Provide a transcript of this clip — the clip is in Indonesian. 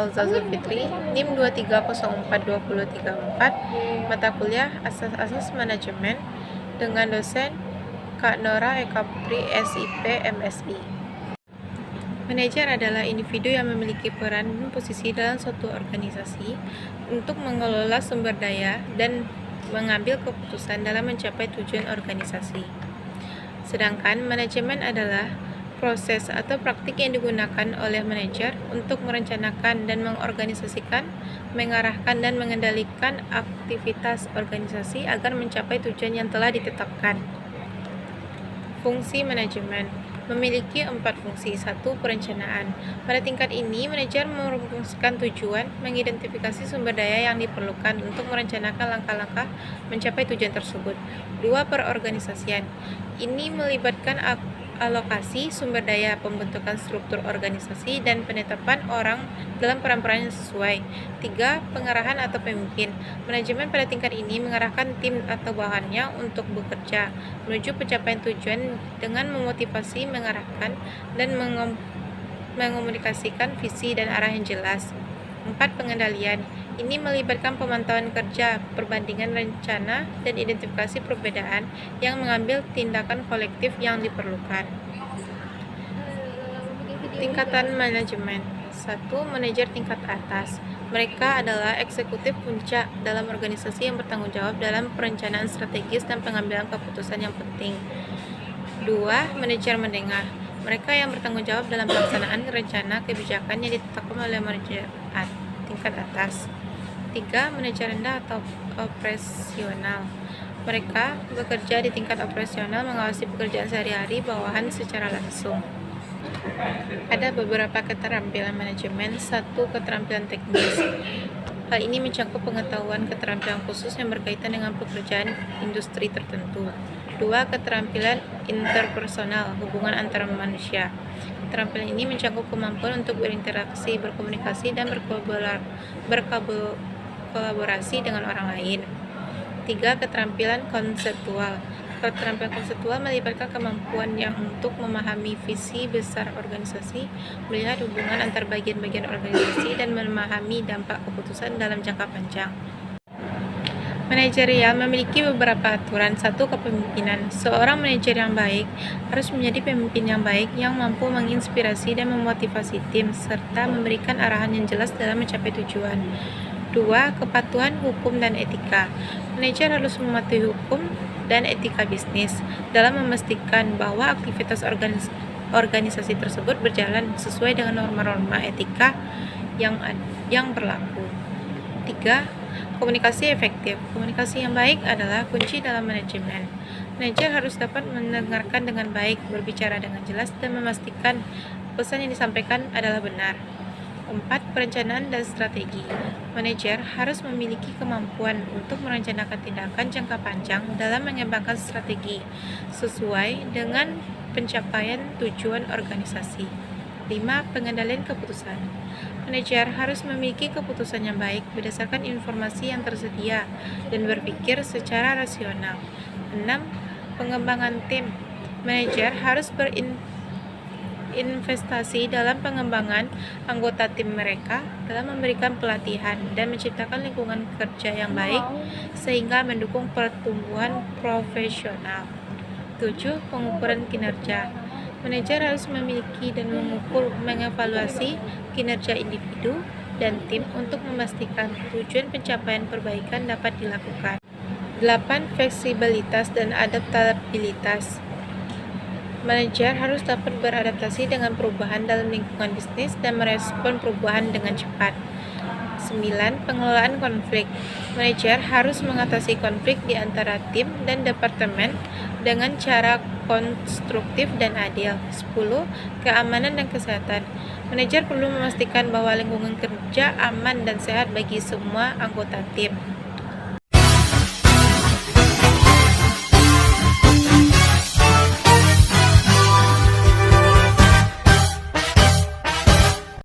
Alza Zulfitri, NIM 2304234, mata kuliah Asas-Asas Manajemen, dengan dosen Kak Nora Eka Putri, SIP, MSI. Manajer adalah individu yang memiliki peran dan posisi dalam suatu organisasi untuk mengelola sumber daya dan mengambil keputusan dalam mencapai tujuan organisasi. Sedangkan manajemen adalah proses atau praktik yang digunakan oleh manajer untuk merencanakan dan mengorganisasikan, mengarahkan dan mengendalikan aktivitas organisasi agar mencapai tujuan yang telah ditetapkan. Fungsi manajemen memiliki 4 fungsi. 1. Perencanaan. Pada tingkat ini, manajer merumuskan tujuan, mengidentifikasi sumber daya yang diperlukan untuk merencanakan langkah-langkah mencapai tujuan tersebut. 2. Perorganisasian. Ini melibatkan alokasi sumber daya, pembentukan struktur organisasi, dan penetapan orang dalam peran-peran yang sesuai. 3. Pengarahan atau pemimpin. Manajemen pada tingkat ini mengarahkan tim atau bawahannya untuk bekerja menuju pencapaian tujuan dengan memotivasi, mengarahkan, dan mengomunikasikan visi dan arah yang jelas. 4. Pengendalian. Ini melibatkan pemantauan kerja, perbandingan rencana, dan identifikasi perbedaan yang mengambil tindakan kolektif yang diperlukan. Tingkatan manajemen. 1. Manajer tingkat atas. Mereka adalah eksekutif puncak dalam organisasi yang bertanggung jawab dalam perencanaan strategis dan pengambilan keputusan yang penting. 2. Manajer menengah. Mereka yang bertanggung jawab dalam pelaksanaan rencana kebijakan yang ditetapkan oleh manajer tingkat atas. 3. Manajer rendah atau operasional. Mereka bekerja di tingkat operasional, mengawasi pekerjaan sehari-hari bawahan secara langsung. Ada beberapa keterampilan manajemen. 1. Keterampilan teknis. Hal ini mencakup pengetahuan keterampilan khusus yang berkaitan dengan pekerjaan industri tertentu. 2. Keterampilan interpersonal, hubungan antar manusia. Keterampilan ini mencakup kemampuan untuk berinteraksi, berkomunikasi, dan berkolaborasi dengan orang lain. 3. Keterampilan konseptual. Keterampilan konseptual melibatkan kemampuan yang untuk memahami visi besar organisasi, melihat hubungan antar bagian-bagian organisasi, dan memahami dampak keputusan dalam jangka panjang. Manajerial memiliki beberapa aturan. 1. Kepemimpinan. Seorang manajer yang baik harus menjadi pemimpin yang baik yang mampu menginspirasi dan memotivasi tim, serta memberikan arahan yang jelas dalam mencapai tujuan. 2. Kepatuhan hukum dan etika. Manajer harus mematuhi hukum dan etika bisnis dalam memastikan bahwa aktivitas organisasi tersebut berjalan sesuai dengan norma-norma etika yang berlaku. 3. Komunikasi efektif. Komunikasi yang baik adalah kunci dalam manajemen. Manajer harus dapat mendengarkan dengan baik, berbicara dengan jelas, dan memastikan pesan yang disampaikan adalah benar. 4. Perencanaan dan strategi. Manajer harus memiliki kemampuan untuk merencanakan tindakan jangka panjang dalam mengembangkan strategi sesuai dengan pencapaian tujuan organisasi. 5. Pengendalian keputusan. Manajer harus memiliki keputusan yang baik berdasarkan informasi yang tersedia dan berpikir secara rasional. 6. Pengembangan tim. Manajer harus berinvestasi dalam pengembangan anggota tim mereka dalam memberikan pelatihan dan menciptakan lingkungan kerja yang baik sehingga mendukung pertumbuhan profesional. 7. Pengukuran kinerja. Manajer harus memiliki dan mengevaluasi kinerja individu dan tim untuk memastikan tujuan pencapaian perbaikan dapat dilakukan. 8. Fleksibilitas dan adaptabilitas. Manajer harus dapat beradaptasi dengan perubahan dalam lingkungan bisnis dan merespon perubahan dengan cepat. 9. Pengelolaan konflik. Manajer harus mengatasi konflik di antara tim dan departemen dengan cara konstruktif dan adil. 10. Keamanan dan kesehatan. Manajer perlu memastikan bahwa lingkungan kerja aman dan sehat bagi semua anggota tim.